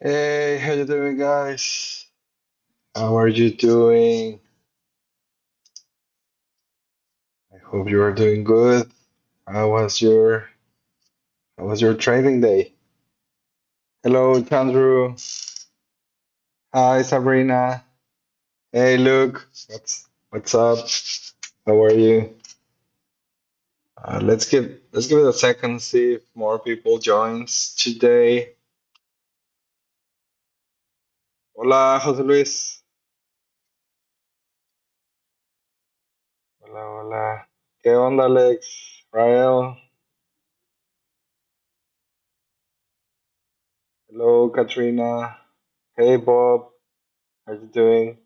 Hey, how you doing, guys? How are you doing? I hope you are doing good. How was your How was your training day? Hello, Andrew. Hi, Sabrina. Hey, Luke. What's up? How are you? Let's give it a second, see if more people joins today. Hola, José Luis. Hola, hola. ¿Qué onda, Alex? Rael. Hello, Katrina. Hey, Bob. How you doing?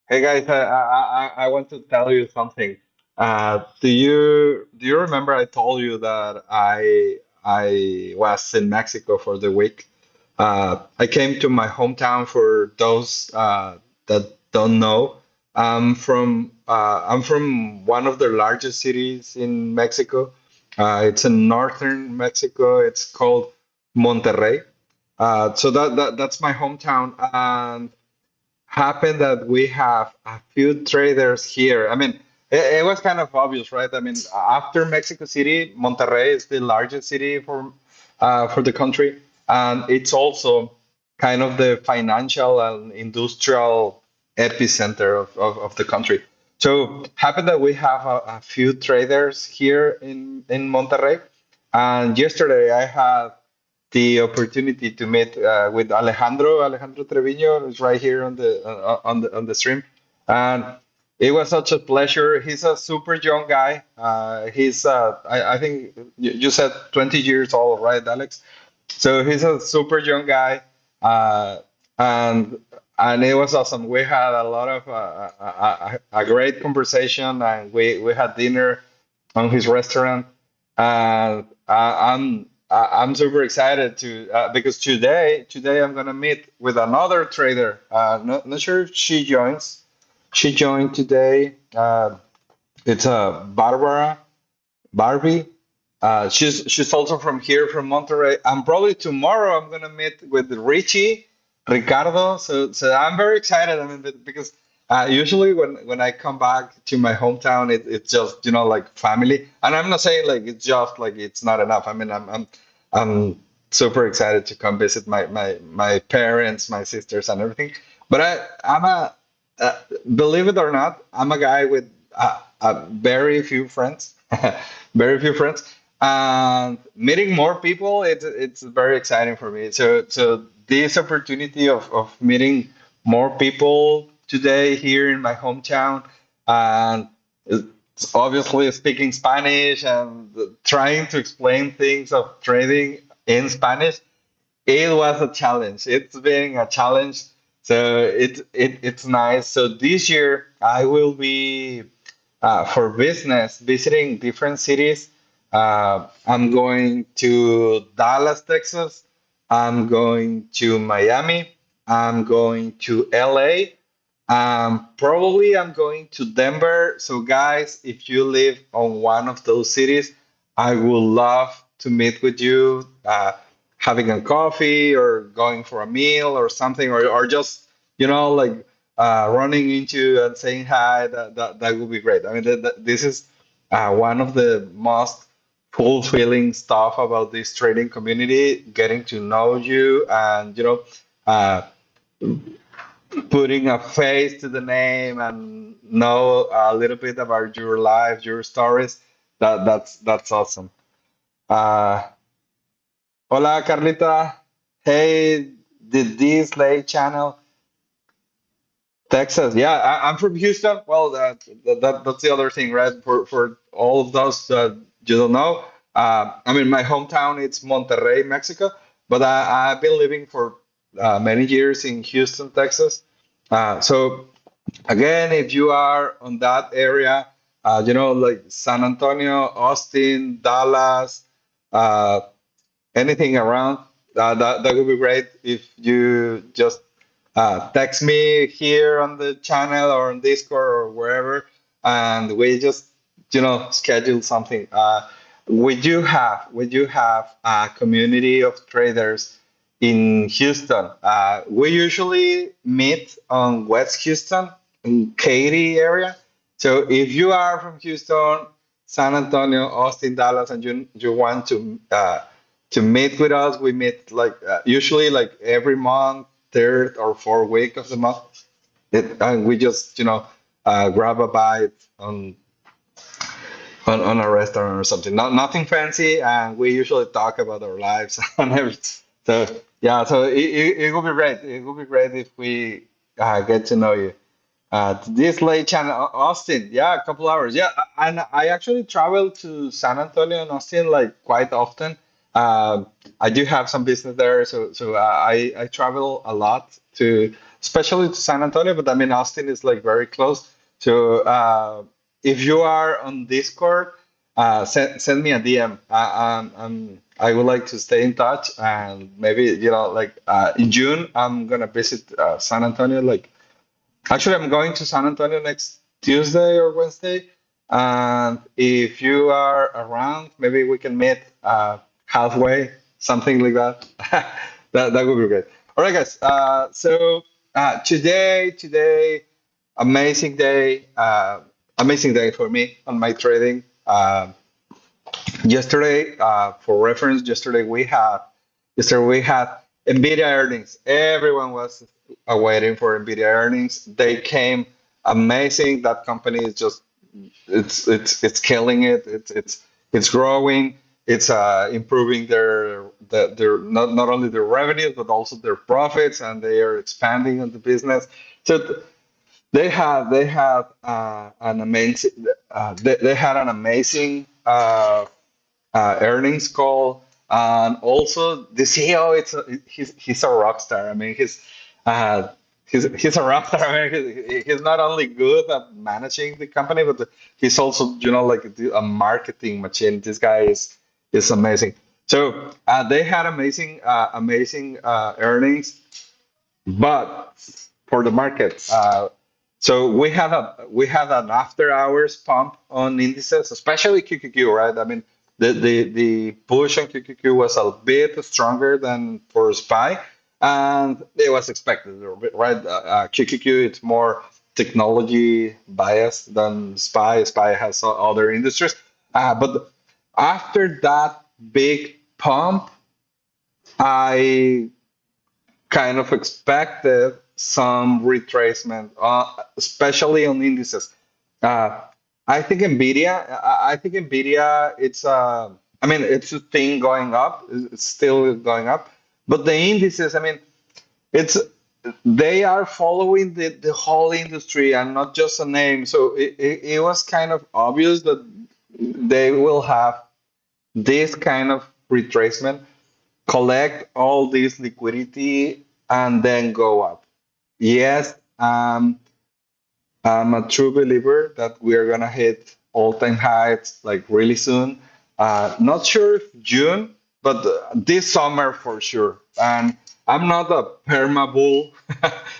Hey guys, I want to tell you something. Do you remember I told you that I was in Mexico for the week? I came to my hometown for those that don't know. I'm from one of the largest cities in Mexico. It's in northern Mexico. It's called Monterrey. So that's my hometown, and happened that we have a few traders here. I mean, it was kind of obvious, right? I mean, after Mexico City, Monterrey is the largest city for the country, and it's also kind of the financial and industrial epicenter of the country. So happened that we have a few traders here in Monterrey, and yesterday I had the opportunity to meet with Alejandro Trevino, who's right here on the stream, and it was such a pleasure. He's a super young guy. I think you said 20 years old, right, Alex? So he's a super young guy, uh, and and it was awesome. We had a lot of a great conversation, and we had dinner on his restaurant, and I'm super excited to because today I'm gonna meet with another trader. Not sure if she joins. She joined today. It's Barbara. Barbie. She's also from here, from Monterrey. And probably tomorrow I'm gonna meet with Richie, Ricardo. So I'm very excited. I mean, because usually when I come back to my hometown, it's just like family. And I'm not saying like it's just like it's not enough. I mean, I'm super excited to come visit my parents, my sisters, and everything. But I'm a uh, believe it or not, I'm a guy with very few friends, very few friends, and meeting more people. It's very exciting for me. So this opportunity of meeting more people today here in my hometown, and it's obviously speaking Spanish and trying to explain things of trading in Spanish, it was a challenge. It's been a challenge. So it's nice. So this year I will be for business visiting different cities. I'm going to Dallas, Texas. I'm going to Miami. I'm going to LA. Probably I'm going to Denver. So guys, if you live on one of those cities, I would love to meet with you. Having a coffee or going for a meal or something, or just like running into and saying hi. That would be great. I mean, this is one of the most fulfilling stuff about this trading community, getting to know you, and uh, putting a face to the name and know a little bit about your life, your stories. That's awesome. uh Hola, Carlita. Hey, the Slay channel, Texas. Yeah, I'm from Houston. Well, that's the other thing, right? For all of those that you don't know, I mean, my hometown it's Monterrey, Mexico, but I've been living for many years in Houston, Texas. So again, if you are on that area, like San Antonio, Austin, Dallas. uh, anything around, that would be great if you just text me here on the channel or on Discord or wherever, and we just schedule something. We do have a community of traders in Houston. We usually meet on West Houston in Katy area. So if you are from Houston, San Antonio, Austin, Dallas, and you want to meet with us, we meet like usually like every month, third or fourth week of the month. And we just grab a bite on a restaurant or something. Nothing fancy, and we usually talk about our lives and everything. So yeah, so it would be great. It would be great if we get to know you. This late channel, Austin. Yeah, a couple hours. Yeah, and I actually travel to San Antonio and Austin like quite often. I do have some business there, so I travel a lot to, especially to San Antonio. But I mean, Austin is like very close. So if you are on Discord, send me a DM. I would like to stay in touch, and maybe like in June I'm gonna visit San Antonio. Like actually, I'm going to San Antonio next Tuesday or Wednesday. And if you are around, maybe we can meet halfway, something like that. That would be great. All right, guys. Today, amazing day for me on my trading. Yesterday, for reference, yesterday we had Nvidia earnings. Everyone was waiting for Nvidia earnings. They came amazing. That company is just it's killing it. It's growing. It's improving their not only their revenues but also their profits, and they are expanding on the business. So they had an amazing they had an amazing earnings call, and also the CEO. He's a rock star. I mean, uh, he's a rock star. I mean, he's not only good at managing the company, but he's also like a marketing machine. This guy is amazing. So they had amazing earnings, but for the market. So we had an after hours pump on indices, especially QQQ, right? I mean, the push on QQQ was a bit stronger than for SPY, and it was expected, right? QQQ, it's more technology biased than SPY. SPY has other industries, but after that big pump, I kind of expected some retracement, especially on indices. Uh, I think Nvidia, I mean, it's a thing going up. It's still going up, but the indices, I mean, it's they are following the whole industry and not just a name. So it was kind of obvious that they will have this kind of retracement, collect all this liquidity, and then go up. Yes, I'm a true believer that we are gonna hit all-time highs like really soon. Not sure if June, but this summer for sure. And I'm not a perma bull.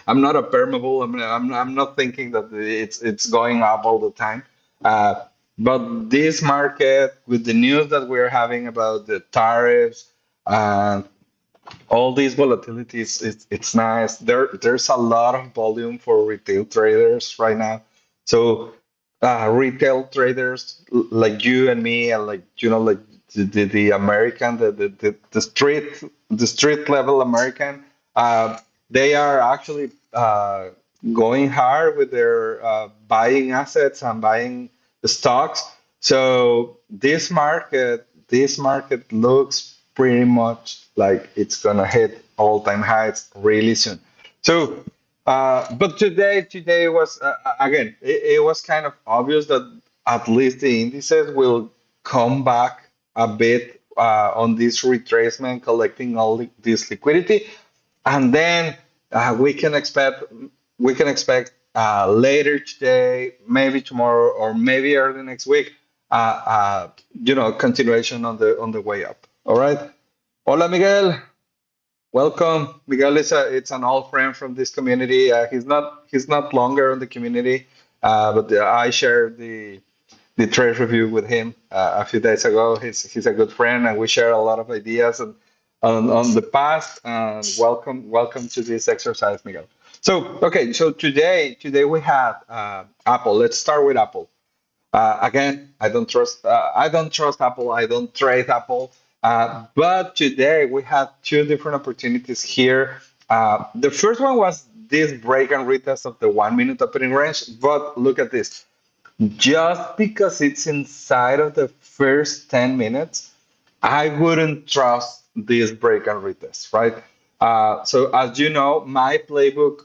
I'm not a perma bull. I'm not thinking that it's going up all the time. Uh, but this market, with the news that we're having about the tariffs, and all these volatilities, it's nice. There's a lot of volume for retail traders right now. So retail traders like you and me, and like like the American, the street level American, uh, they are actually going hard with their buying assets and buying the stocks. So this market looks pretty much like it's gonna hit all-time highs really soon. So, but today was again, it was kind of obvious that at least the indices will come back a bit on this retracement, collecting all this liquidity, and then we can expect later today, maybe tomorrow, or maybe early next week, continuation on the way up. All right. Hola, Miguel. Welcome. Miguel is it's an old friend from this community. He's not longer in the community, but I shared the trade review with him a few days ago. He's a good friend, and we share a lot of ideas on the past. And welcome to this exercise, Miguel. So okay, so today we have Apple. Let's start with Apple. Again, I don't trust Apple. I don't trade Apple. But today we have two different opportunities here. The first one was this break and retest of the 1 minute opening range. But look at this. Just because it's inside of the first 10 minutes, I wouldn't trust this break and retest, right? So as you know, my playbook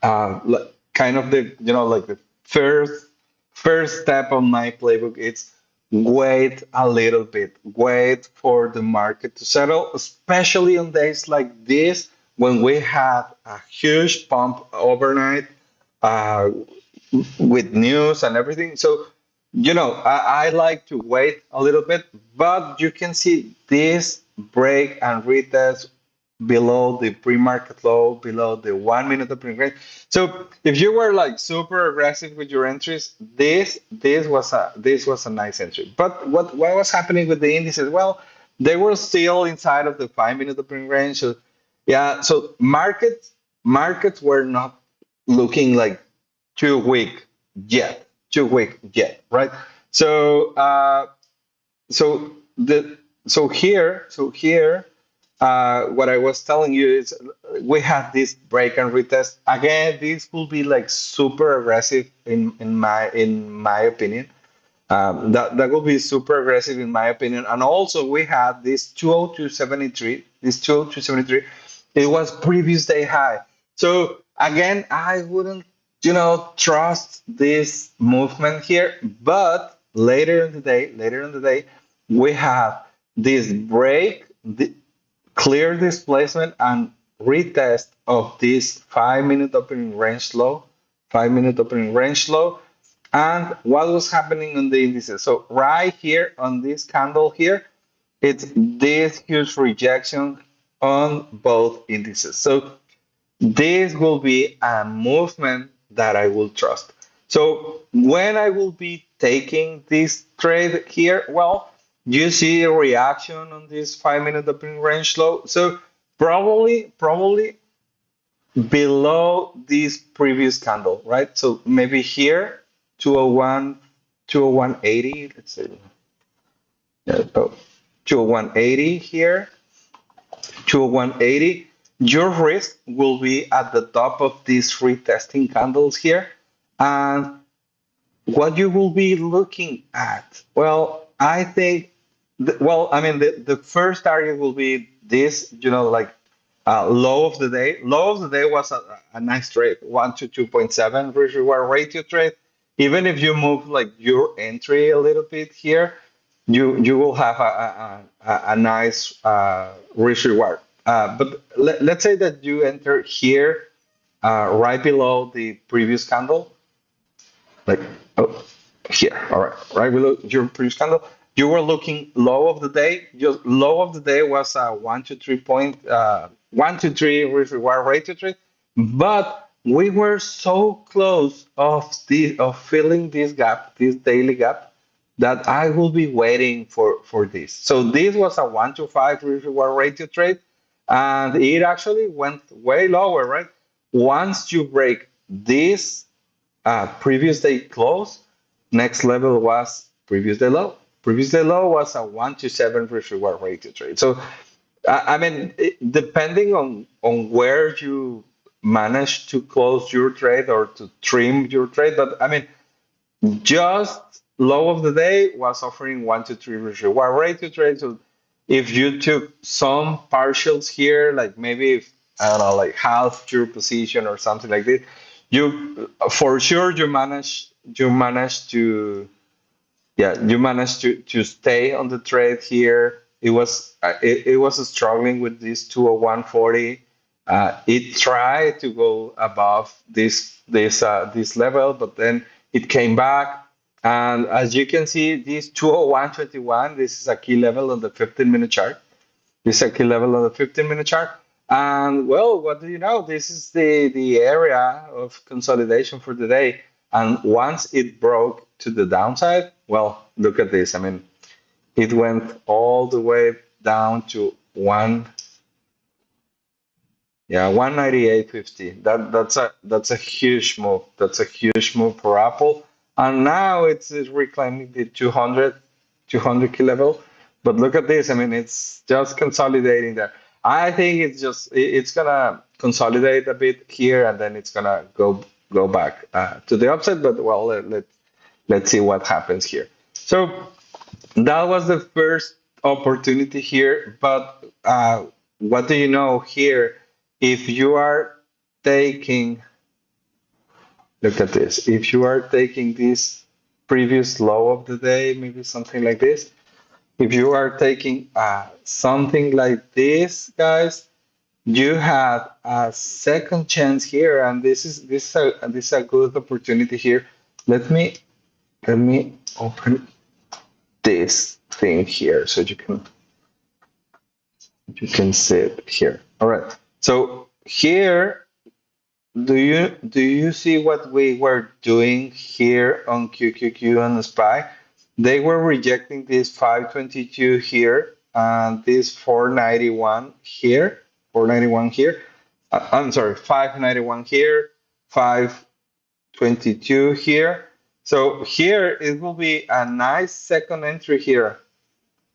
kind of the like the first step on my playbook, it's wait a little bit, wait for the market to settle, especially on days like this when we have a huge pump overnight, uh, with news and everything. So, I like to wait a little bit, but you can see this break and retest below the pre-market low, below the 1 minute opening range. So if you were like super aggressive with your entries, this was a nice entry. But what was happening with the indices? Well, they were still inside of the 5 minute opening range. So yeah, so markets were not looking like too weak too weak yet, right? So so the so here what I was telling you is we have this break and retest again. This will be like super aggressive in my opinion. That will be super aggressive in my opinion. And also we had this 202.73. This 202.73. It was previous day high. So again, I wouldn't, trust this movement here. But later in the day, we have this break, clear displacement, and retest of this 5 minute opening range low, 5 minute opening range low. And what was happening on the indices? So right here on this candle here, it's this huge rejection on both indices. So this will be a movement that I will trust. So when I will be taking this trade here, well, you see a reaction on this 5 minute opening range low. So probably below this previous candle, right? So maybe here, 201, 201.80, let's see. Yeah, oh, 201.80 here, 201.80. Your risk will be at the top of these retesting candles here. And what you will be looking at? Well, I think, I mean, the first target will be this, like low of the day. Low of the day was a nice trade, 1 to 2.7 risk reward ratio trade. Even if you move like your entry a little bit here, you will have a nice risk reward. But let's say that you enter here right below the previous candle, like oh, here, all right, right below your previous candle. You were looking low of the day. Your low of the day was 1 to 3 with reward rate to trade, but we were so close of filling this gap, this daily gap, that I will be waiting for this. So this was a 1 to 5 with reward rate to trade, and it actually went way lower, right? Once you break this previous day close, next level was previous day low. Previous day low was a 1 to 7 risk reward rate to trade. So, I mean, depending on where you manage to close your trade or to trim your trade, but I mean, just low of the day was offering 1 to 3 risk reward rate to trade. So, if you took some partials here, like maybe if, I don't know, like half your position or something like this, you for sure you managed to, yeah, you managed to stay on the trade here. It was struggling with this 201.40. It tried to go above this level, but then it came back. And as you can see, this 201.21, this is a key level on the 15-minute chart. This is a key level on the 15-minute chart. And well, what do you know? This is the area of consolidation for the day. And once it broke to the downside, well, look at this. I mean, it went all the way down to one. Yeah, 198.50. That's a huge move. That's a huge move for Apple. And now it's reclaiming the 200 key level. But look at this. I mean, it's just consolidating there. I think it's gonna consolidate a bit here, and then it's gonna go back to the upside. But well, let's see what happens here. So that was the first opportunity here, but what do you know here? If you are taking, look at this, if you are taking this previous low of the day, maybe something like this, if you are taking something like this, guys, you have a second chance here, and this is a good opportunity here. Let me let me open this thing here so you can see it here. All right. So here, do you see what we were doing here on QQQ and SPY? They were rejecting this 522 here and this 491 here, 491 here. I'm sorry, 591 here, 522 here. So here it will be a nice second entry here,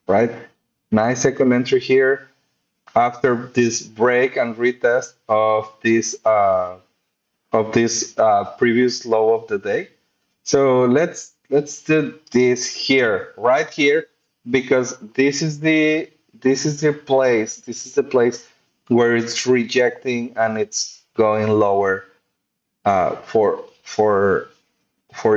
right? Nice second entry here after this break and retest of this previous low of the day. So let's do this here, right here, because this is the place where it's rejecting and it's going lower for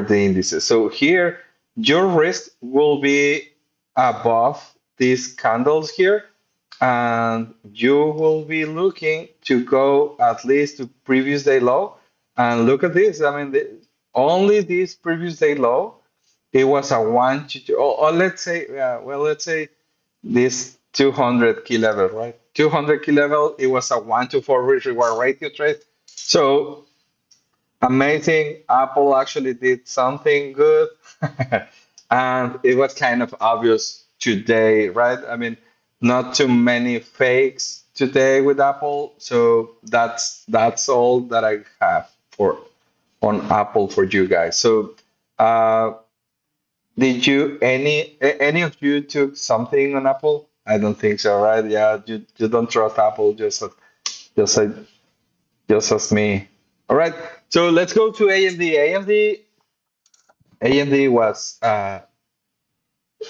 the indices. So here, your risk will be above these candles here, and you will be looking to go at least to previous day low. And look at this. I mean, only this previous day low, it was a one to two, or let's say, let's say this 200 key level, right? 200 key level, it was a 1 to 4 risk reward ratio trade. So amazing. Apple actually did something good. And it was kind of obvious today, right? I mean, not too many fakes today with Apple. So that's all that I have for on Apple for you guys. So uh did any of you took something on Apple? I don't think so, right? Yeah, you don't trust Apple just as just as me. All right. So let's go to AMD. AMD was,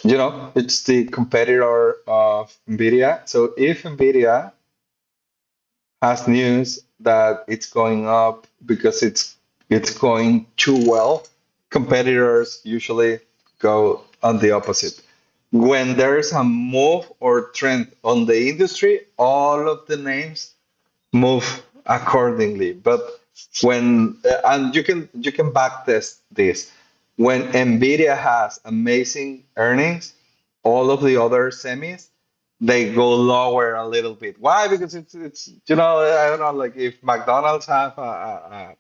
it's the competitor of NVIDIA. So if NVIDIA has news that it's going up because it's going too well, competitors usually go on the opposite. When there's a move or trend on the industry, all of the names move accordingly. But and you can back test this. When Nvidia has amazing earnings, all of the other semis they go lower a little bit. Why? Because it's I don't know, like if McDonald's have a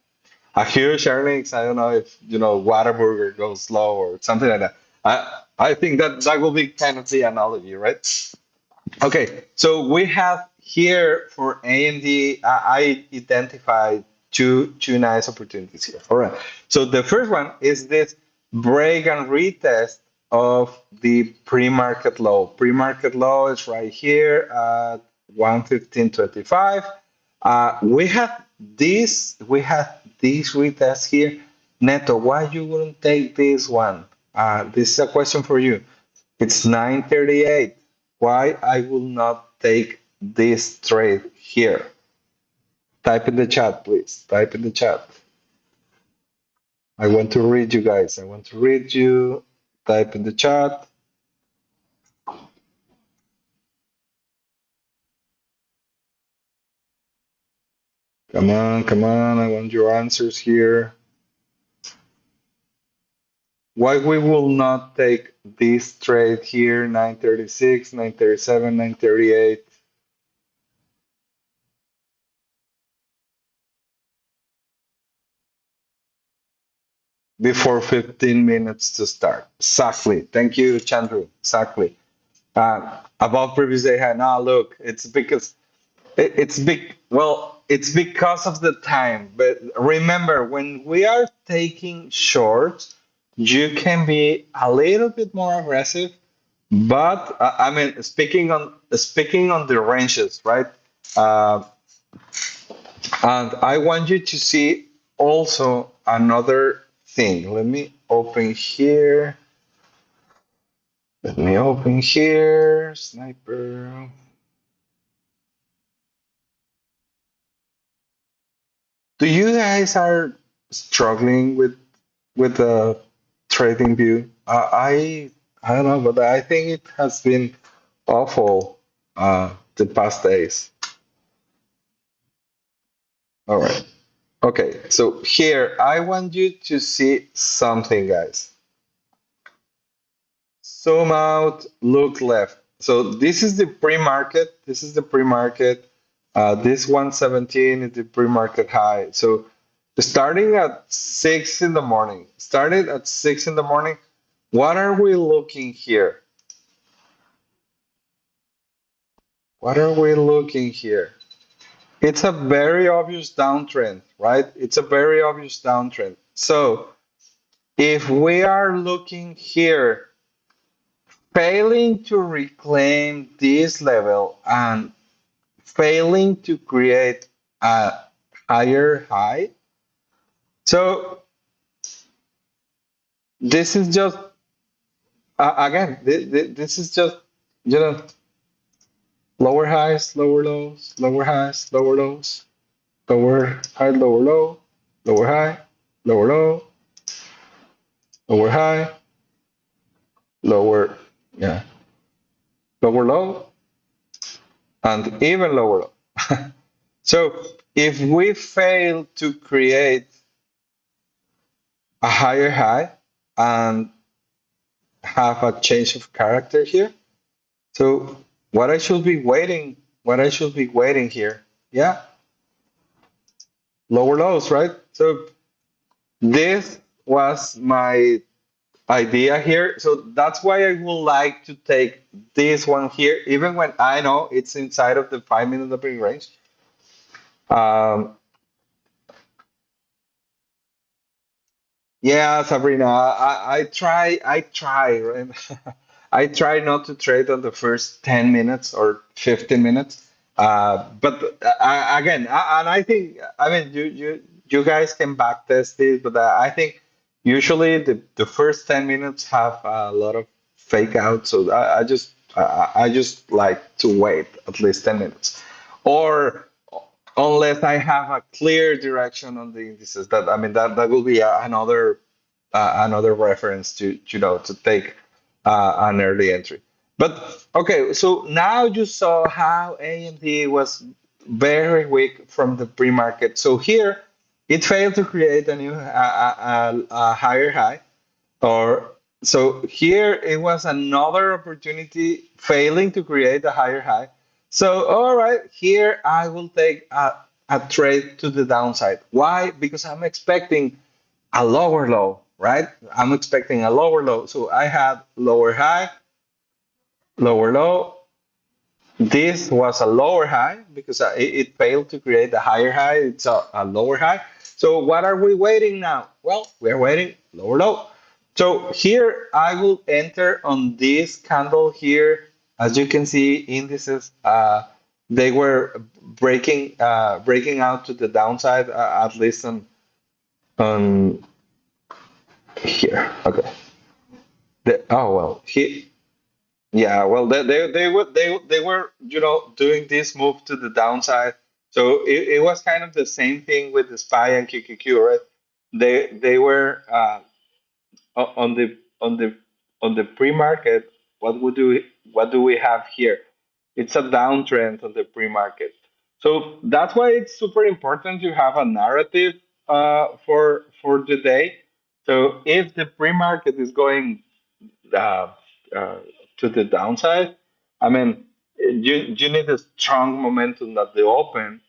huge earnings, I don't know if Whataburger goes low or something like that. I think that will be kind of the analogy, right? Okay, so we have here for AMD, I identified two nice opportunities here. All right. So the first one is this break and retest of the pre-market low. Pre-market low is right here at 115.25. We have this retest here. Neto, why you wouldn't take this one? This is a question for you. It's 9:38. Why I will not take this trade here? Type in the chat, please. Type in the chat. I want to read you guys. I want to read you. Type in the chat. Come on, come on. I want your answers here. why we will not take this trade here, 936, 937, 938, before 15 minutes to start. Exactly. Thank you, Chandru. Exactly. Above previous day high. Now look, it's because it's big. Well, it's because of the time. But remember, when we are taking shorts, you can be a little bit more aggressive. But I mean, speaking on the ranges, right? Uh, and I want you to see also another thing. Let me open here. Let me open here. Sniper. Do you guys are struggling with the trading view? I don't know, but I think it has been awful the past days. All right. Okay. So here I want you to see something, guys. Zoom out, look left. So this is the pre-market. This is the pre-market. This 117 is the pre-market high. So starting at 6 in the morning, started at 6 in the morning. What are we looking here? What are we looking here? It's a very obvious downtrend, right? It's a very obvious downtrend. So if we are looking here, failing to reclaim this level and failing to create a higher high. So this is just again, this is just you know lower highs, lower lows, lower highs, lower lows, lower high, lower low, lower high, lower low, lower high, lower yeah, lower low, and even lower low. So if we fail to create a higher high and have a change of character here, so what I should be waiting here, yeah, lower lows, right? So this was my idea here. So that's why I would like to take this one here, even when I know it's inside of the 5 minute opening range. Um, Yeah, Sabrina, I try, right? I try not to trade on the first 10 minutes or 15 minutes. But and I think, I mean, you guys can back test this, but I think usually the first 10 minutes have a lot of fake out. So I just like to wait at least 10 minutes. Or unless I have a clear direction on the indices, that I mean that will be another reference to to take an early entry. But okay, so now you saw how AMD was very weak from the pre-market. So here it failed to create a new a higher high, or so here it was another opportunity failing to create a higher high. So all right, here I will take a trade to the downside. Why? Because I'm expecting a lower low, right? I'm expecting a lower low. So I had lower high, lower low. This was a lower high because it failed to create a higher high. It's a lower high. So what are we waiting now? Well, we're waiting lower low. So here I will enter on this candle here. As you can see, indices they were breaking out to the downside, at least on here. Okay. Oh well, yeah, well, they were doing this move to the downside. So it was kind of the same thing with the SPY and QQQ, right? They were on the pre-market. What do we have here? It's a downtrend on the pre-market. So that's why it's super important to have a narrative for the day. So if the pre-market is going uh, uh, to the downside, I mean, you need a strong momentum at the open,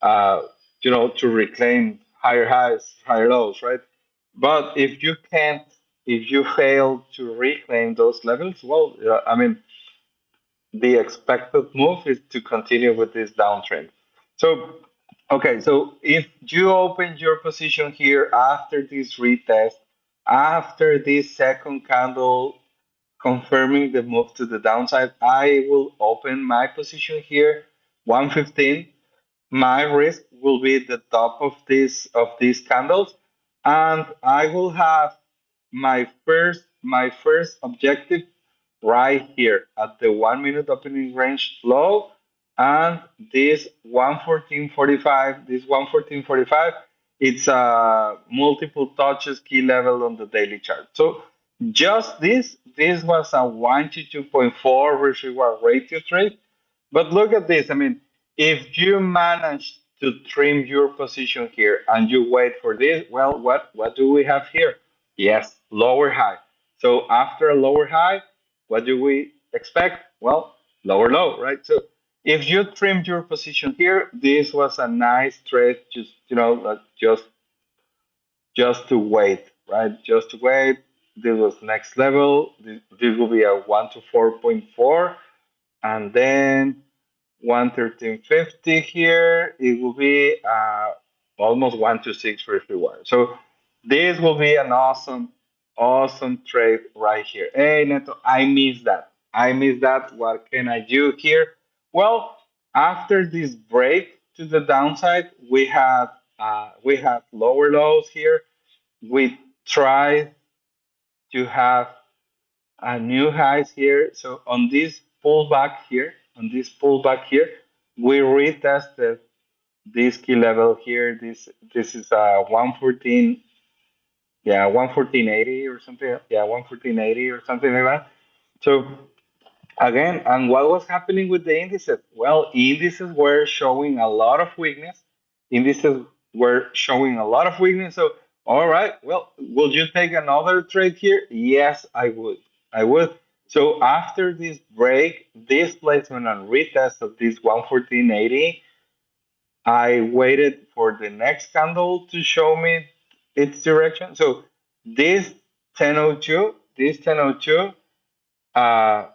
uh, to reclaim higher highs, higher lows, right? But if you can't, if you fail to reclaim those levels, well, I mean, the expected move is to continue with this downtrend. So, okay, so if you open your position here after this retest, after this second candle confirming the move to the downside, I will open my position here, 115. My risk will be the top of this of these candles, and I will have my first objective right here at the 1 minute opening range low, and this 114.45. This 114.45, it's a multiple touches key level on the daily chart. So just this was a 1 to 2.4 risk reward ratio trade. But look at this. I mean, if you manage to trim your position here and you wait for this, well, what do we have here? Yes, lower high. So after a lower high, what do we expect? Well, lower low, right? So if you trimmed your position here, this was a nice trade. Just just to wait, right? Just to wait. This was next level. This will be a 1 to 4.4, and then 113.50 here, it will be almost 126 for reward. So this will be an awesome trade right here. Hey Neto, I missed that. I missed that. What can I do here? Well, after this break to the downside, we have lower lows here. We try to have a new highs here. So on this pullback here, we retested this key level here. This is 114, yeah, 114.80 or something. Yeah, 114.80 or something like that. So again, and what was happening with the indices? Well, indices were showing a lot of weakness. Indices were showing a lot of weakness. So, all right, well, will you take another trade here? Yes, I would. I would. So after this break, this placement and retest of this 114.80, I waited for the next candle to show me its direction. So this 1002, uh,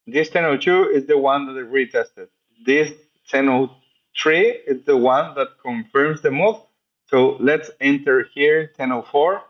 this 1002 is the one that I retested. This 1003 is the one that confirms the move. So let's enter here 1004,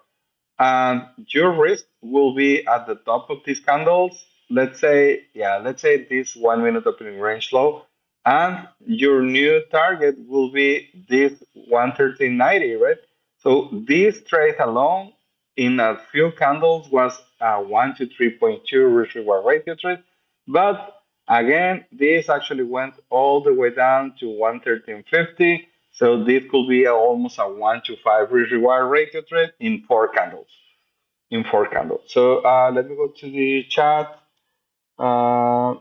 and your risk will be at the top of these candles. Let's say this 1 minute opening range low, and your new target will be this 113.90, right? So this trade alone in a few candles was a 1 to 3.2 risk reward ratio trade, but again, this actually went all the way down to 113.50. So this could be almost a 1 to 5 risk reward ratio trade in four candles. So let me go to the chat. Uh,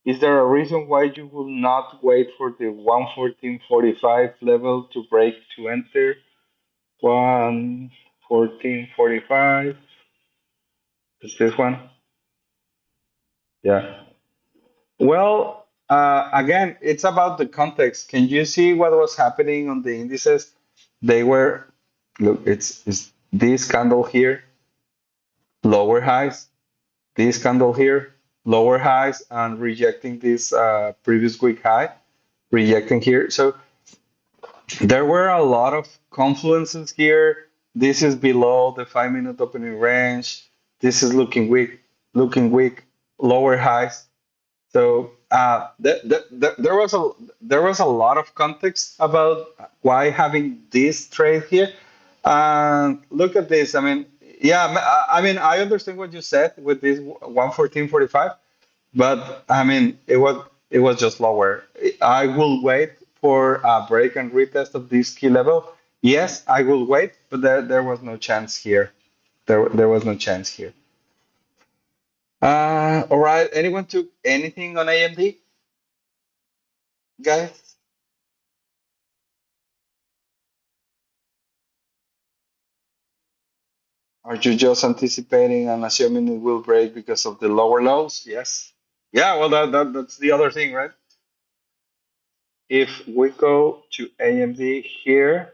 is there a reason why you will not wait for the 114.45 level to break to enter? 114.45. Is this one? Yeah. Well, again, it's about the context. Can you see what was happening on the indices? They were, look, it's this candle here, lower highs, this candle here, lower highs, and rejecting this previous week high, rejecting here. So there were a lot of confluences here. This is below the 5 minute opening range. This is looking weak, lower highs. So there was a lot of context about why having this trade here. And look at this. I mean, yeah. I mean, I understand what you said with this 114.45, but I mean, it was just lower. I will wait for a break and retest of this key level. Yes, I will wait, but there was no chance here. There was no chance here. All right. Anyone took anything on AMD, guys? Are you just anticipating and assuming it will break because of the lower lows? Yes. Yeah, well, that's the other thing, right? If we go to AMD here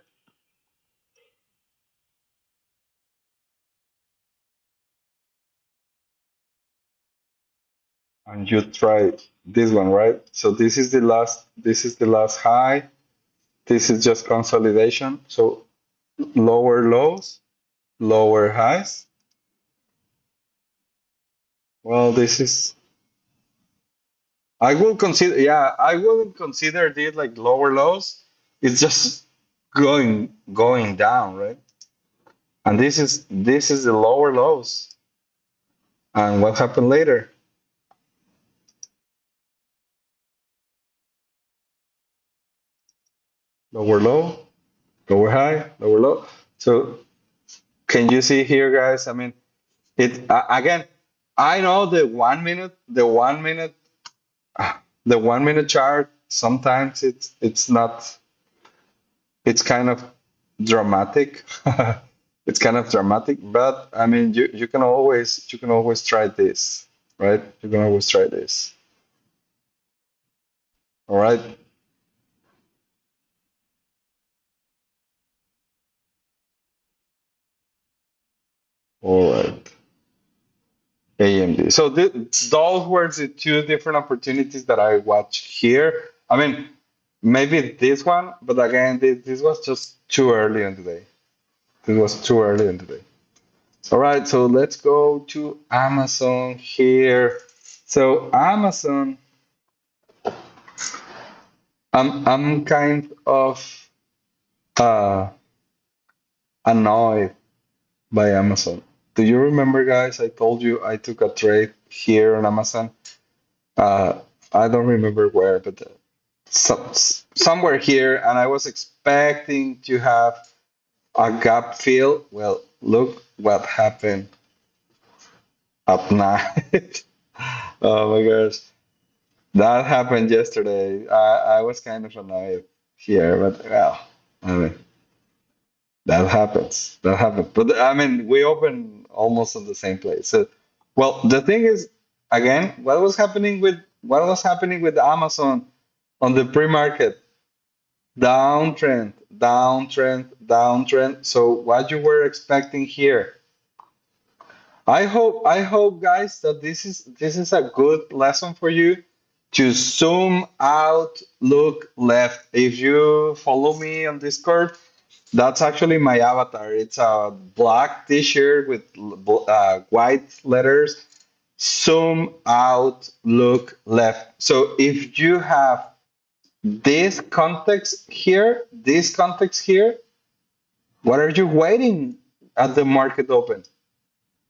and you try this one, right? So this is the last high. This is just consolidation. So lower lows, lower highs. Well, this is, I will consider, yeah, I wouldn't consider this like lower lows. It's just going down, right? And this is the lower lows. And what happened later? Lower low, lower high, lower low. So can you see here, guys? I mean, again. I know the 1 minute chart. Sometimes it's not. It's kind of dramatic. It's kind of dramatic, but I mean, you can always try this, right? You can always try this. All right, all right. AMD. So those were the two different opportunities that I watched here. I mean, maybe this one, but again, this was just too early in the day. This was too early in the day. All right, so let's go to Amazon here. So Amazon, I'm kind of uh, annoyed by Amazon. Do you remember, guys? I told you I took a trade here on Amazon. Uh, I don't remember where, but somewhere here, and I was expecting to have a gap fill. Well, look what happened at night. Oh my gosh. That happened yesterday. I was kind of annoyed here, but well, I mean, that happens. That happens. But I mean, we open almost on the same place. So, well, the thing is, again, what was happening with Amazon on the pre-market? Downtrend, downtrend, downtrend. So, what you were expecting here? I hope guys that this is a good lesson for you to zoom out, look left. If you follow me on Discord, that's actually my avatar. It's a black t-shirt with white letters. Zoom out, look left. So if you have this context here, what are you waiting at the market open?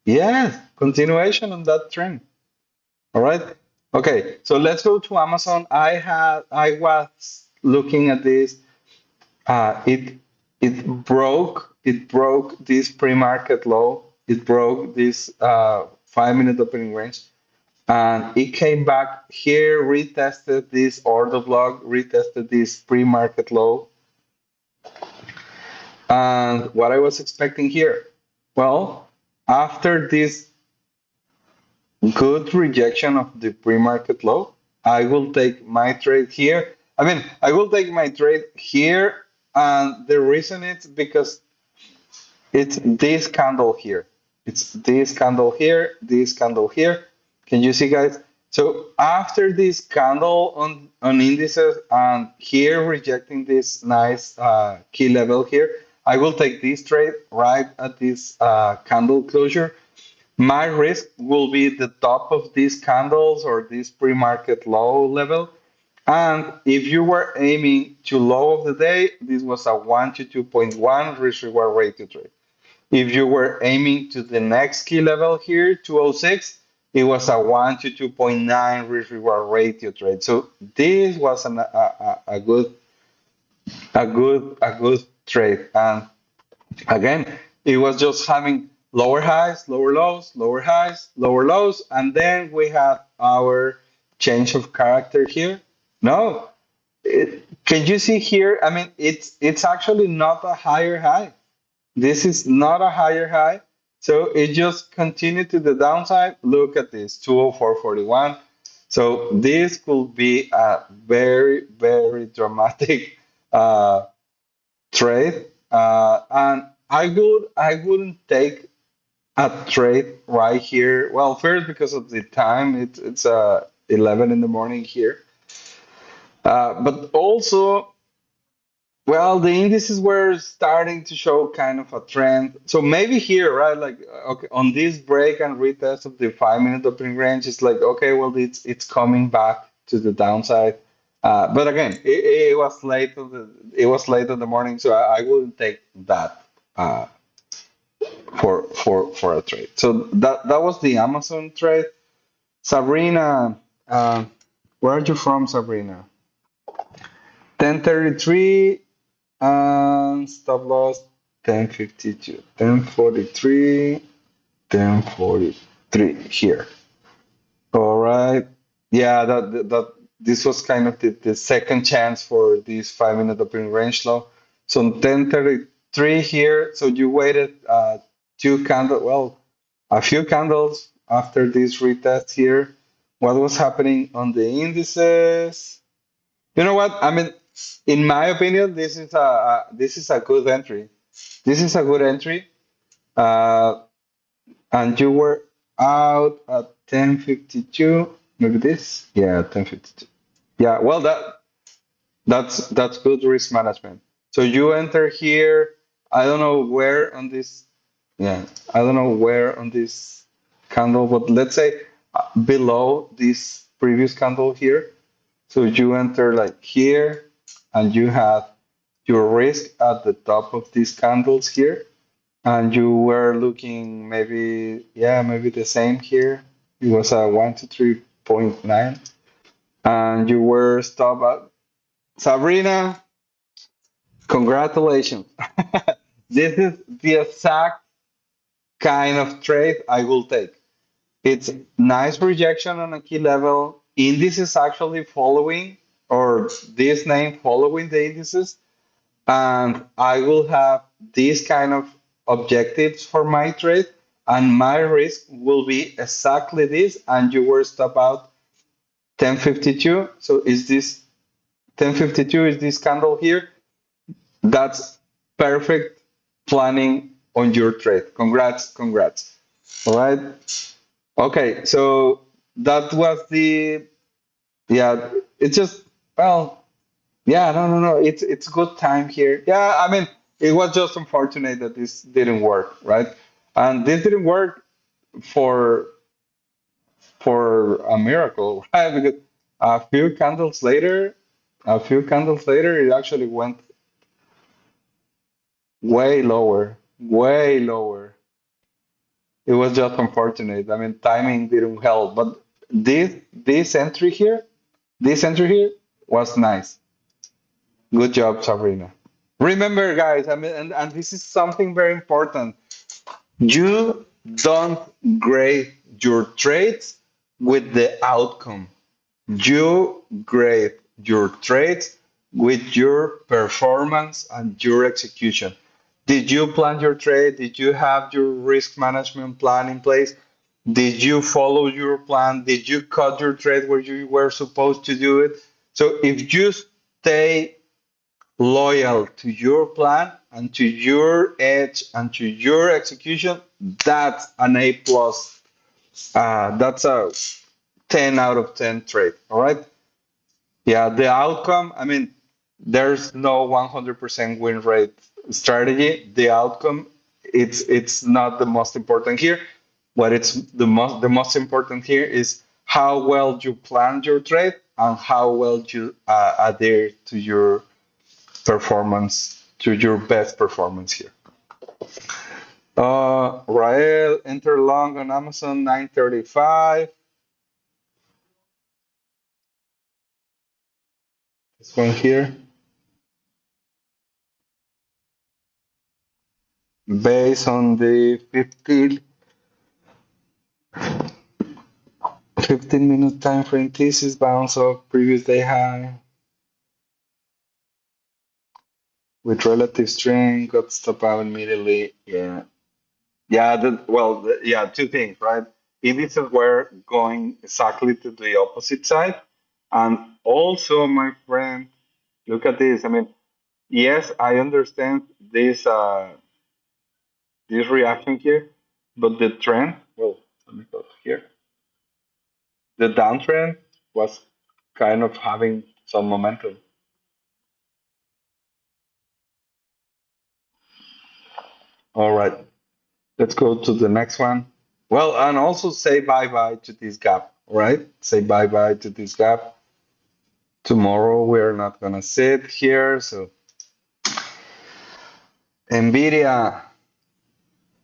Yes, continuation on that trend. All right. Okay, so let's go to Amazon. I was looking at this. It broke this pre-market low. It broke this 5 minute opening range, and it came back here, retested this order block, retested this pre-market low, and what I was expecting here. Well, after this good rejection of the pre-market low, I will take my trade here. I mean, I will take my trade here, and the reason is because it's this candle here. It's this candle here, this candle here. Can you see, guys? So after this candle on indices and here rejecting this nice key level here, I will take this trade right at this candle closure. My risk will be the top of these candles or this pre-market low level. And if you were aiming to low of the day, this was a 1 to 2.1 risk reward rate to trade. If you were aiming to the next key level here, 206, it was a 1 to 2.9 risk reward ratio trade. So this was a good trade. And again, it was just having lower highs, lower lows, lower highs, lower lows, and then we have our change of character here. No, can you see here? I mean, it's actually not a higher high. This is not a higher high. So it just continued to the downside. Look at this, 204.41. So this could be a very, very dramatic uh, trade. And I wouldn't take a trade right here. Well, first because of the time, it's 11 in the morning here. But also, well, the indices were starting to show kind of a trend. So maybe here, right? Like, okay, on this break and retest of the 5 minute opening range, it's like, okay, well, it's coming back to the downside. But again, it was late of the it was late in the morning, so I wouldn't take that uh, for a trade. So that was the Amazon trade. Sabrina, where are you from, Sabrina? 10:33. And stop loss 10:52, 10:43, 10:43 here. All right. Yeah, that this was kind of the second chance for this 5 minute opening range low. So 10:33 here. So you waited a few candles after this retest here. What was happening on the indices? You know what? I mean, in my opinion, this is a good entry. This is a good entry. Uh, and you were out at 10:52. Maybe this? Yeah, 10:52. Yeah, well, that's good risk management. So you enter here. I don't know where on this. Yeah, I don't know where on this candle, but let's say below this previous candle here. So you enter like here, and you have your risk at the top of these candles here, and you were looking maybe, yeah, maybe the same here. It was a 123.9, and you were stopped at Sabrina. Congratulations. This is the exact kind of trade I will take. It's nice rejection on a key level. Indices actually following, or this name following the indices, and I will have these kind of objectives for my trade, and my risk will be exactly this. And you were stop out 10:52. So is this 10:52? Is this candle here? That's perfect planning on your trade. Congrats, congrats. All right. Okay, so that was the yeah. It's just well, yeah, no, no, no. It's good time here. Yeah, I mean, it was just unfortunate that this didn't work, right? And this didn't work for for a miracle, right? Because a few candles later, it actually went way lower, way lower. It was just unfortunate. I mean, timing didn't help, but this entry here, this entry here was nice. Good job, Sabrina. Remember, guys, I mean, and this is something very important. You don't grade your trades with the outcome. You grade your trades with your performance and your execution. Did you plan your trade? Did you have your risk management plan in place? Did you follow your plan? Did you cut your trade where you were supposed to do it? So if you stay loyal to your plan and to your edge and to your execution, that's an A plus. That's a 10 out of 10 trade. All right. Yeah, the outcome, I mean, there's no 100% win rate strategy. The outcome, it's not the most important here. What it's the most important here is how well you plan your trade and how well you adhere to your performance, to your best performance here. Rael enter long on Amazon 935. This one here, based on the 15-minute time frame thesis bounce off previous day high with relative strength, got stopped out immediately. Yeah, Yeah, yeah, two things, right? Indices were going exactly to the opposite side. And also, my friend, look at this. I mean, yes, I understand this reaction here, but the trend, well, let me go to here. The downtrend was kind of having some momentum. All right, let's go to the next one. Well, and also say bye bye to this gap, all right? Say bye bye to this gap. Tomorrow we're not gonna sit here. So Nvidia.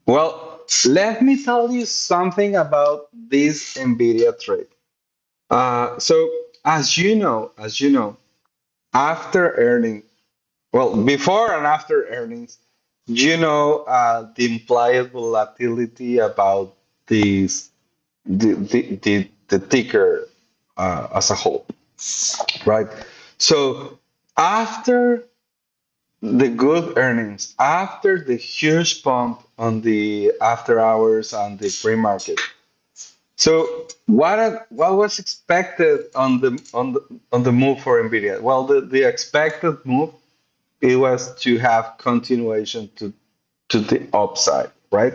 Well, let me tell you something about this Nvidia trade. So as you know, after earning, well, before and after earnings, the implied volatility about this the ticker as a whole, right? So after the good earnings, after the huge pump on the after hours and the free market. So what was expected on the move for Nvidia? Well, the expected move, it was to have continuation to the upside, right?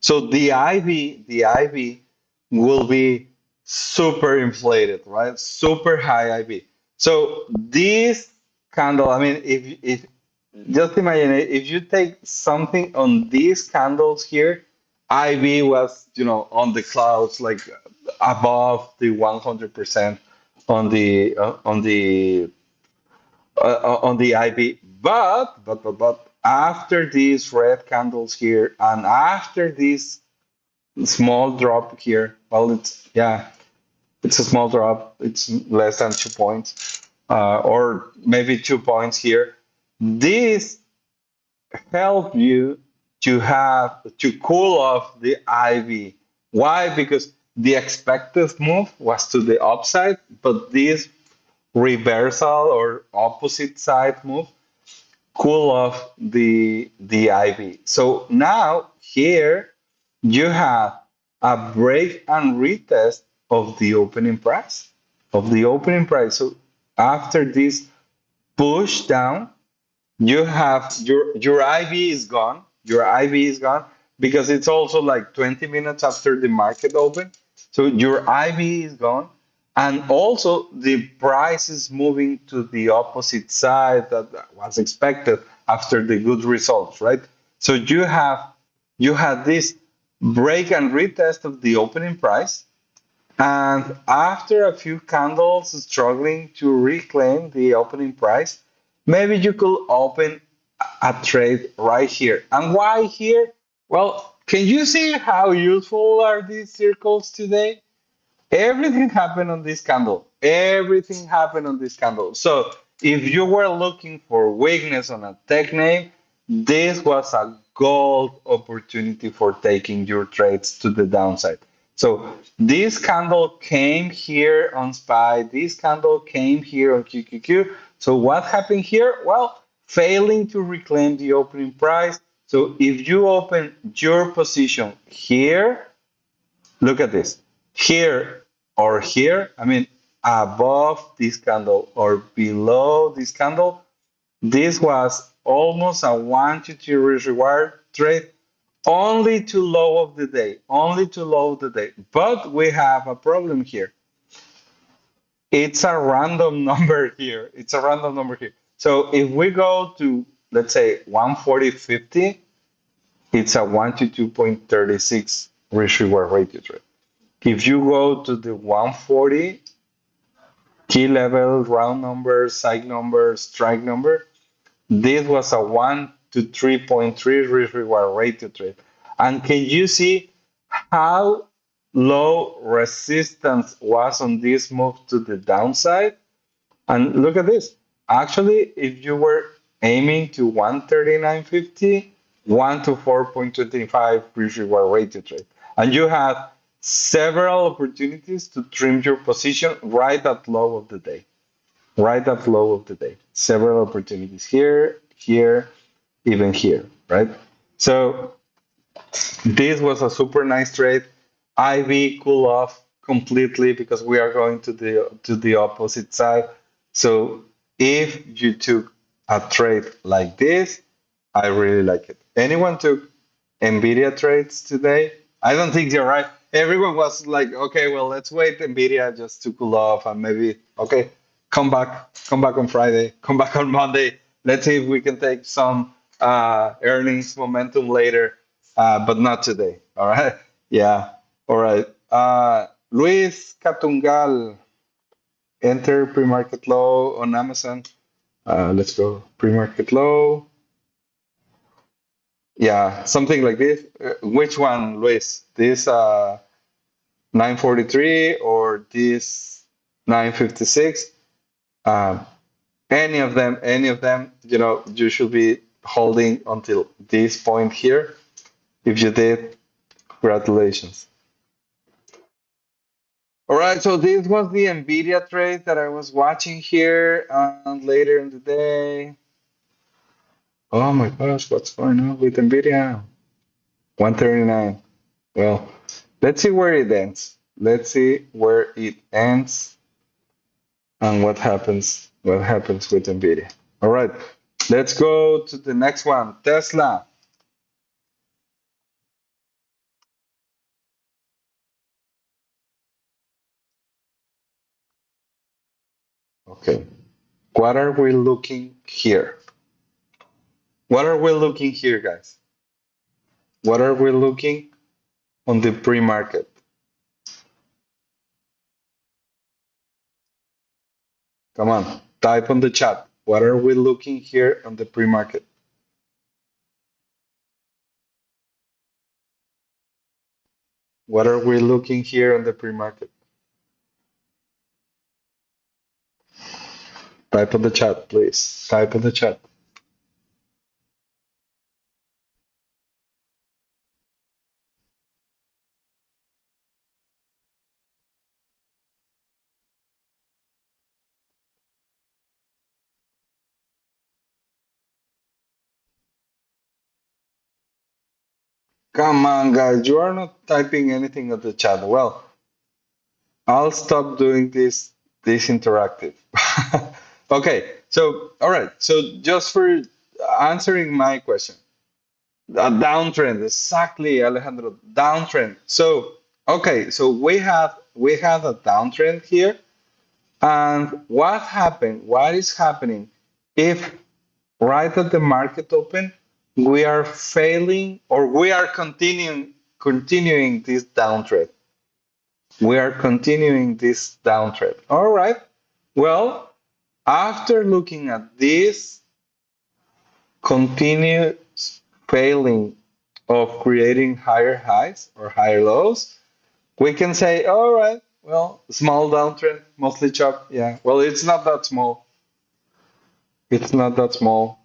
So the IV will be super inflated, right? Super high IV. So this candle, I mean, if just imagine it, if you take something on these candles here, IV was, on the clouds, like above the 100% on the IV. But after these red candles here and after this small drop here, well, it's a small drop. It's less than 2 points, or maybe 2 points here. This help you to cool off the IV. Why? Because the expected move was to the upside, but this reversal or opposite side move cool off the IV. So now here you have a break and retest of the opening price. So after this push down, you have your IV is gone. Your IV is gone because it's also like 20 minutes after the market open. So your IV is gone. And also the price is moving to the opposite side that was expected after the good results, right? So you had this break and retest of the opening price, and after a few candles struggling to reclaim the opening price, maybe you could open a trade right here. And why here? Well, can you see how useful are these circles today? Everything happened on this candle. Everything happened on this candle. So if you were looking for weakness on a tech name, this was a gold opportunity for taking your trades to the downside. So this candle came here on SPY. This candle came here on QQQ. So what happened here? Well, failing to reclaim the opening price. So if you open your position here, look at this. Here or here, I mean, above this candle or below this candle, this was almost a 1 to 2 risk reward trade, only to low of the day, only to low of the day. But we have a problem here. It's a random number here. It's a random number here. So if we go to, let's say, 140.50, it's a 1 to 2.36 risk reward ratio trade. If you go to the 140 key level, round number, side number, strike number, this was a 1 to 3.3 risk reward ratio trade. And can you see how low resistance was on this move to the downside? And look at this. Actually, if you were aiming to 139.50, 1 to 4.25 risk reward ratio trade. And you had several opportunities to trim your position right at low of the day. Right at low of the day. Several opportunities here, here, even here, right? So This was a super nice trade. IV cool off completely because we are going to the opposite side. So if you took a trade like this, I really like it. Anyone took Nvidia trades today? I don't think you're right. Everyone was like, okay, well, let's wait Nvidia just to cool off and maybe, okay, come back on Friday, come back on Monday. Let's see if we can take some earnings momentum later, but not today. All right. Yeah. All right. Luis Catungal, enter pre-market low on Amazon. Let's go pre-market low. Yeah, something like this. Which one, Luis? This 943 or this 956? Um, any of them, you should be holding until this point here. If you did, congratulations. All right, so this was the Nvidia trade that I was watching here later in the day. Oh my gosh, what's going on with Nvidia? 139. Well, let's see where it ends. Let's see where it ends and what happens with Nvidia. All right, let's go to the next one. Tesla. Okay. What are we looking here? What are we looking here, guys? What are we looking on the pre-market? Come on, type on the chat. What are we looking here on the pre-market? What are we looking here on the pre-market? Type on the chat, please. Type on the chat. Come on, guys. You are not typing anything on the chat. Well, I'll stop doing this interactive. Okay, so all right. So just for answering my question, a downtrend, exactly, Alejandro, downtrend. So okay, so we have a downtrend here, and what happened? What is happening if right at the market open we are failing or we are continuing this downtrend? We are continuing this downtrend. All right. Well, after looking at this continuous failing of creating higher highs or higher lows, we can say, all right, well, small downtrend, mostly chop. Yeah. Well, it's not that small. It's not that small.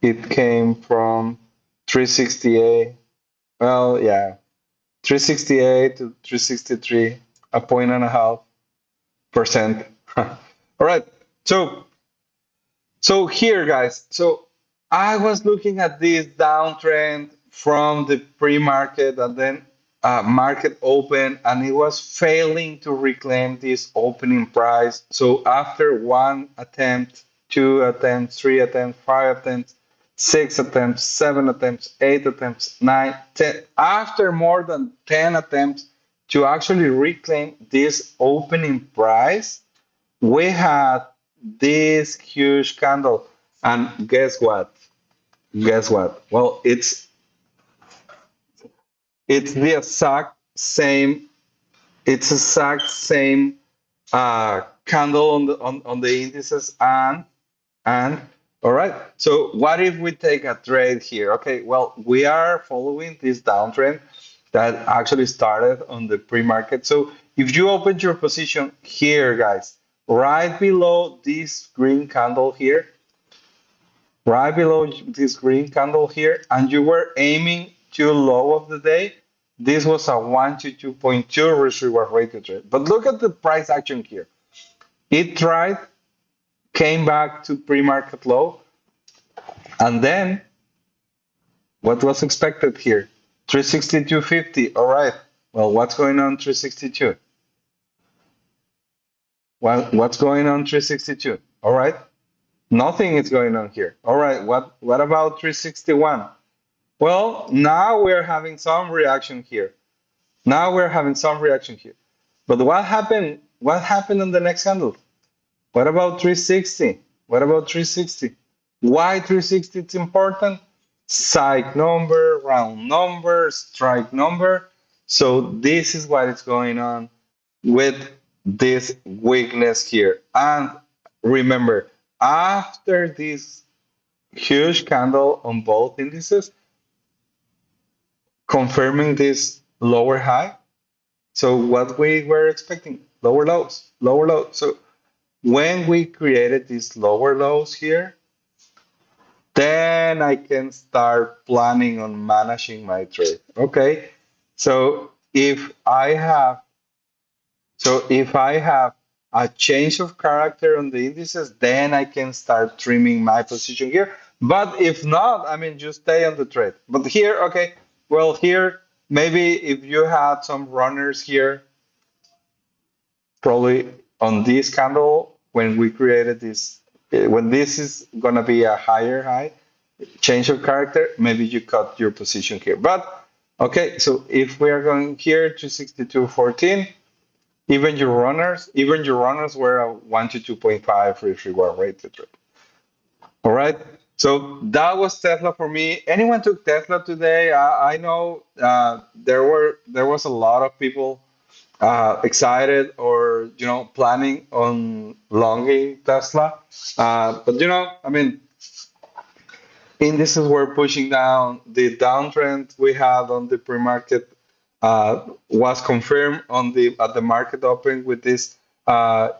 It came from 368. Well, yeah, 368 to 363, a point and a half percent. All right. So here, guys. So I was looking at this downtrend from the pre-market and then market open, and it was failing to reclaim this opening price. So after one attempt, two attempts, three attempts, five attempts, six attempts, seven attempts, eight attempts, nine, 10, after more than 10 attempts to actually reclaim this opening price, we had this huge candle. And guess what? Guess what? Well, it's the exact same. It's exact same candle on the indices and all right. So what if we take a trade here? Okay, well, we are following this downtrend that actually started on the pre-market. So if you open your position here, guys, right below this green candle here, right below this green candle here, and you were aiming to low of the day, this was a 1 to 2.2 risk reward ratio trade. But look at the price action here. It tried, came back to pre-market low, and then what was expected here? 362.50. All right. Well, what's going on 362? What's going on 362? All right. Nothing is going on here. All right. What about 361? Well, now we're having some reaction here. Now we're having some reaction here. But what happened? What happened on the next candle? What about 360? What about 360? Why 360 is important? Side number, round number, strike number. So this is what is going on with this weakness here. And remember, after this huge candle on both indices, confirming this lower high. So what we were expecting, lower lows, lower lows. So when we created these lower lows here, then I can start planning on managing my trade. Okay. So if I have a change of character on the indices, then I can start trimming my position here. But if not, I mean, just stay on the trade. But here, okay, well, here, maybe if you had some runners here, probably on this candle, when we created this, when this is going to be a higher high, change of character, maybe you cut your position here. But okay, so if we are going here to 62.14, even your runners were a 1 to 2.5 risk reward rate. All right. So that was Tesla for me. Anyone took Tesla today? I know there was a lot of people excited or planning on longing Tesla. But I mean, indices were pushing down. The downtrend we had on the pre-market was confirmed on the at the market open with this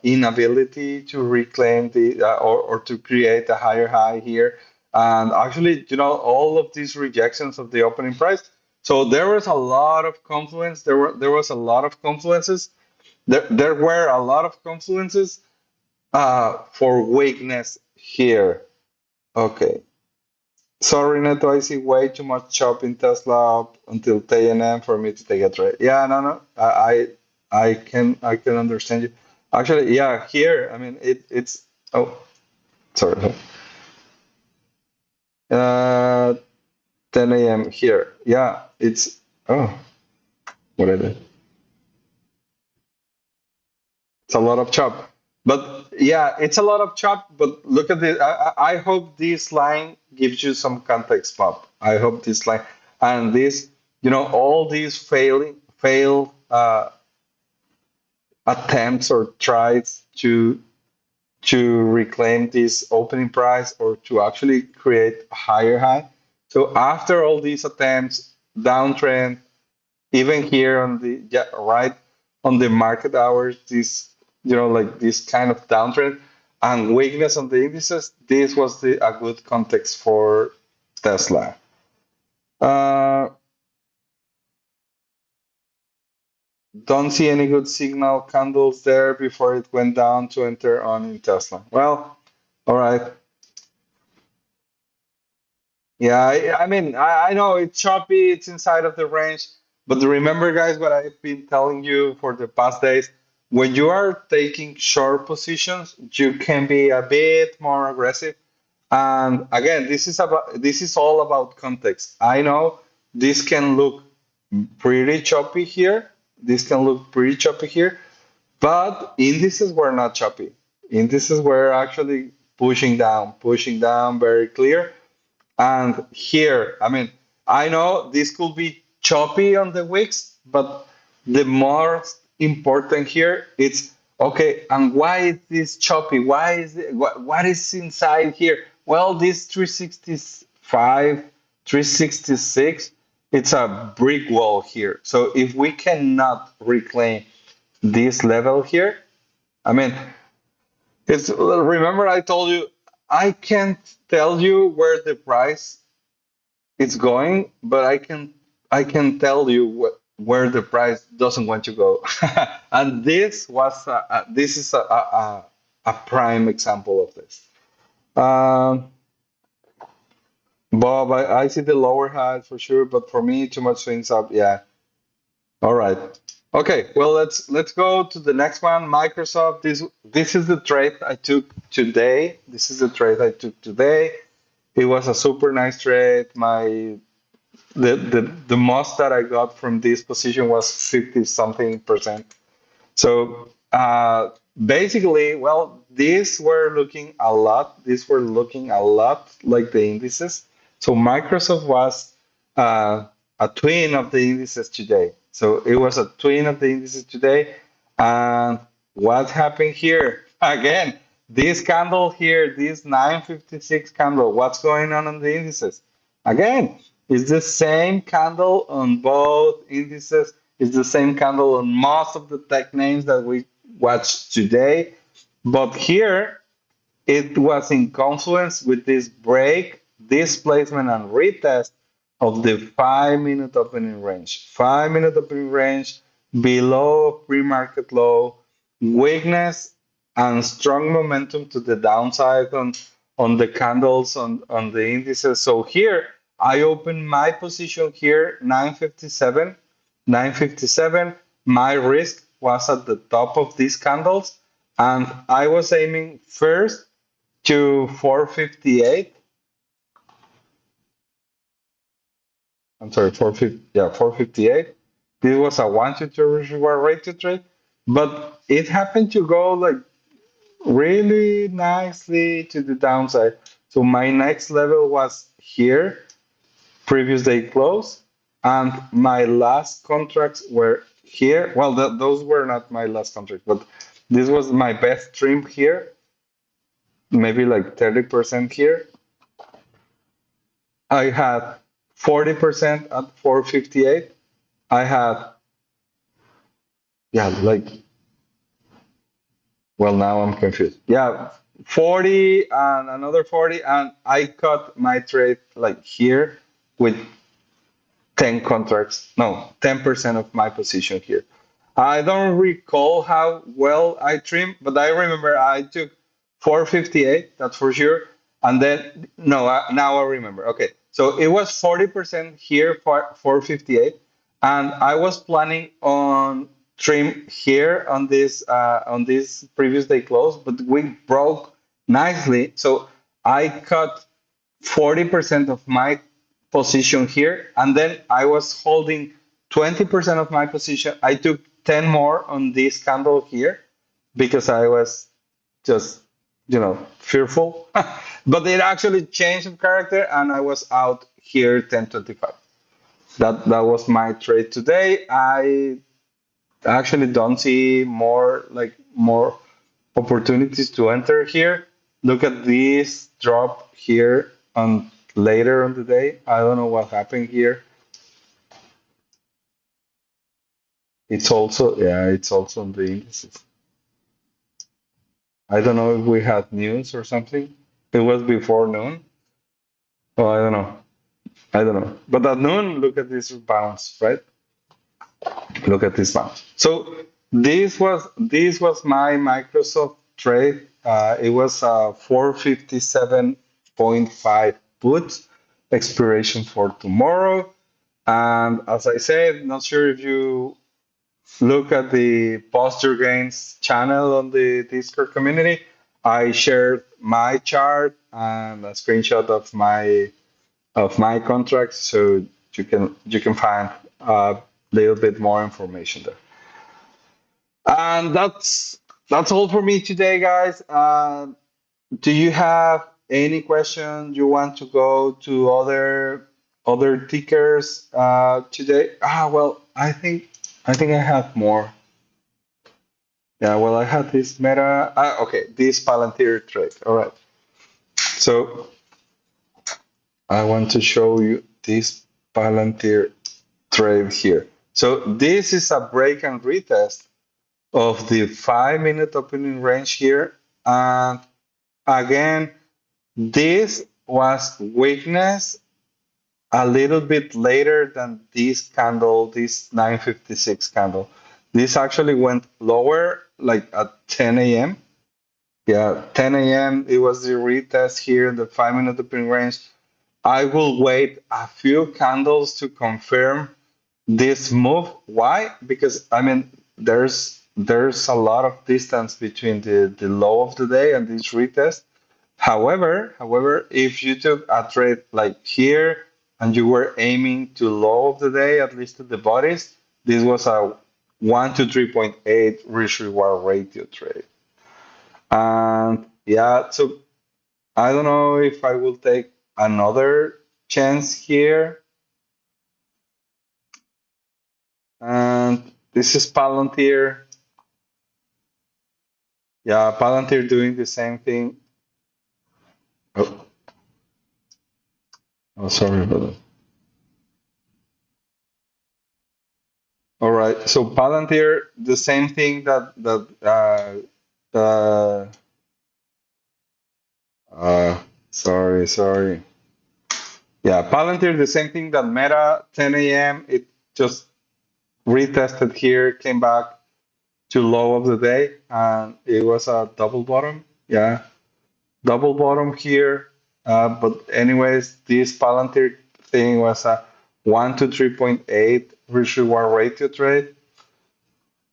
inability to reclaim the or to create a higher high here. And actually, all of these rejections of the opening price. So there was a lot of confluence. There was a lot of confluences. There were a lot of confluences for weakness here. Okay. Sorry, Neto, I see way too much chop in Tesla up until 10 a.m. for me to take a trade. Yeah, no, no, I can understand you. Actually, yeah, here, I mean, it's oh, sorry, uh, 10 a.m. here. Yeah, it's oh, what is it? It's a lot of chop. But yeah, it's a lot of chop. But look at this. I hope this line gives you some context, Bob. I hope this line and this, all these failed attempts or tries to reclaim this opening price or to actually create a higher high. So after all these attempts, downtrend, even here on the right on the market hours, this like this kind of downtrend and weakness on the indices, this was a good context for Tesla. Uh, don't see any good signal candles there before it went down to enter on in Tesla. Well, all right. Yeah, I mean, I know it's choppy, it's inside of the range, but remember, guys, what I've been telling you for the past days. When you are taking short positions, you can be a bit more aggressive. And again, this is all about context. I know this can look pretty choppy here. This can look pretty choppy here, but indices were not choppy. Indices were actually pushing down very clear. And here, I mean, I know this could be choppy on the wicks, but the most important here it's okay. And why is this choppy? Why is it? What is inside here? Well, this 365, 366, it's a brick wall here. So if we cannot reclaim this level here, I mean, it's remember I told you I can't tell you where the price it's going, but I can tell you where the price doesn't want to go, and this is a prime example of this. Um, Bob, I see the lower high for sure, but for me, too much swings up. Yeah. All right. Okay. Well, let's go to the next one. Microsoft. This is the trade I took today. This is the trade I took today. It was a super nice trade. The most that I got from this position was 50 something percent. So basically, well, these were looking a lot. These were looking a lot like the indices. So Microsoft was uh, a twin of the indices today. So it was a twin of the indices today. And what happened here? Again, this candle here, this 956 candle, what's going on the indices? Again, it's the same candle on both indices. It's the same candle on most of the tech names that we watched today. But here, it was in confluence with this break, displacement, and retest of the 5 minute opening range. 5 minute opening range below pre market low, weakness and strong momentum to the downside on the candles on the indices. So here I opened my position here, 957. 957. My risk was at the top of these candles, and I was aiming first to 458. I'm sorry, 450. Yeah, 458. This was a 1 to 2 reward rate to trade, but it happened to go like really nicely to the downside. So my next level was here, previous day close, and my last contracts were here. Well, those were not my last contracts, but this was my best trim here, maybe like 30% here. I had 40% at 458. I had, yeah, like, well, now I'm confused. Yeah, 40 and another 40. And I cut my trade like here with 10 contracts, no, 10% of my position here. I don't recall how well I trimmed, but I remember I took 458, that's for sure. And then, no, now I remember. Okay, so it was 40% here for 458. And I was planning on trim here on this previous day close, but we broke nicely. So I cut 40% of my position here, and then I was holding 20% of my position. I took 10 more on this candle here because I was just, fearful. But it actually changed the character, and I was out here 1025. That was my trade today. I actually don't see more opportunities to enter here. Look at this drop here on later on the day. I don't know what happened here. It's also on the indices. I don't know if we had news or something. It was before noon. Oh, I don't know. I don't know. But at noon, look at this bounce, right? Look at this bounce. So this was my Microsoft trade. It was a 457.5 put expiration for tomorrow. And as I said, not sure if you look at the Posture Gains channel on the Discord community. I shared my chart and a screenshot of my contracts, so you can find a little bit more information there. And that's all for me today, guys. Do you have any questions? You want to go to other tickers today? Well, I think I have more. Yeah, well, I had this Meta. Okay, this Palantir trade. All right. So I want to show you this Palantir trade here. So this is a break and retest of the 5 minute opening range here. And again, this was weakness a little bit later than this candle, this 956 candle. This actually went lower like at 10 a.m. Yeah, 10 a.m. It was the retest here in the 5 minute opening range. I will wait a few candles to confirm this move. Why? Because I mean, there's a lot of distance between the low of the day and this retest. However, if you took a trade like here and you were aiming to low of the day, at least to the bodies, this was a 1 to 3.8 risk reward ratio trade. And yeah, so I don't know if I will take another chance here. And this is Palantir. Yeah, Palantir doing the same thing. Oh, oh, sorry about that. All right, so Palantir, the same thing uh, uh, sorry. Yeah, Palantir, the same thing that Meta, 10 a.m. It just retested here, came back to low of the day, and it was a double bottom. Yeah, double bottom here. But anyways, this Palantir thing was a 1 to 3.8 risk reward ratio trade.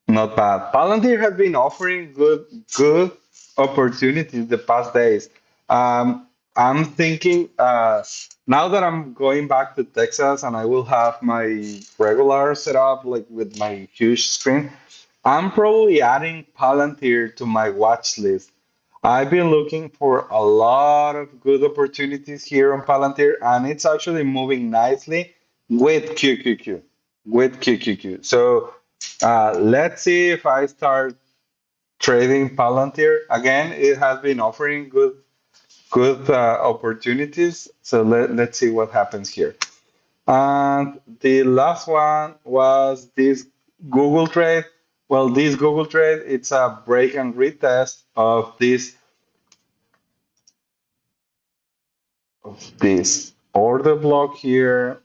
Not bad. Palantir has been offering good opportunities the past days. I'm thinking now that I'm going back to Texas and I will have my regular setup like with my huge screen, I'm probably adding Palantir to my watch list. I've been looking for a lot of good opportunities here on Palantir, and it's actually moving nicely with QQQ. With QQQ. So let's see if I start trading Palantir again. It has been offering good opportunities. So let's see what happens here. And the last one was this Google trade. Well, this Google trade, it's a break and retest of this order block here,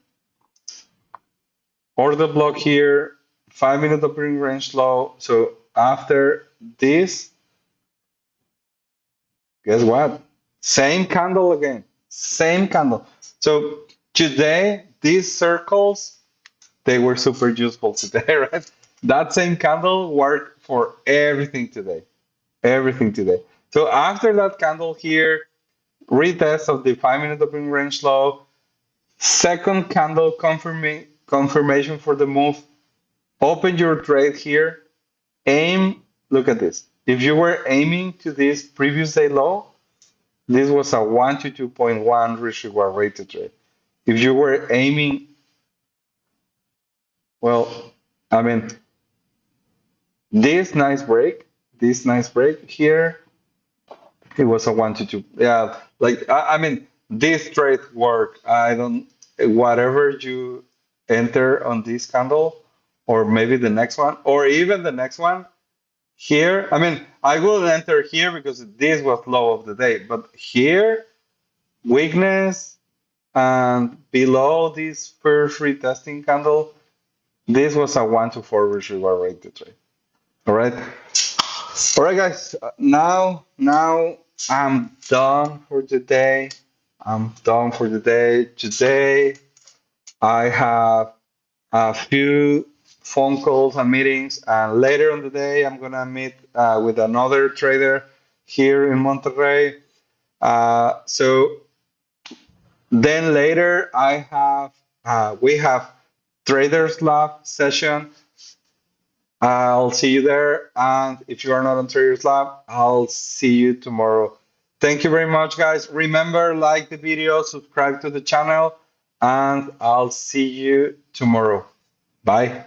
5 minute opening range low. So after this, guess what? Same candle again. Same candle. So today, these circles, they were super useful today, right? That same candle worked for everything today. Everything today. So after that candle here, retest of the 5 minute opening range low, second candle confirmation for the move. Open your trade here. Aim, look at this. If you were aiming to this previous day low, this was a 1 to 2.1 risk reward rate to trade. If you were aiming, well, I mean, this nice break, this nice break here, it was a 1 to 2. Yeah, like, I mean, this trade work, I don't, whatever you enter on this candle, or maybe the next one, or even the next one, here, I mean, I will enter here because this was low of the day, but here, weakness, and below this first retesting candle, this was a 1 to 4 risk reward rate to trade. All right. All right, guys. Now I'm done for the day. I'm done for the day. Today, I have a few phone calls and meetings, and later on the day, I'm gonna meet with another trader here in Monterrey. So then later, we have Traders Lab session. I'll see you there, and if you are not on Traders Lab, I'll see you tomorrow. Thank you very much, guys. Remember, like the video, subscribe to the channel, and I'll see you tomorrow. Bye.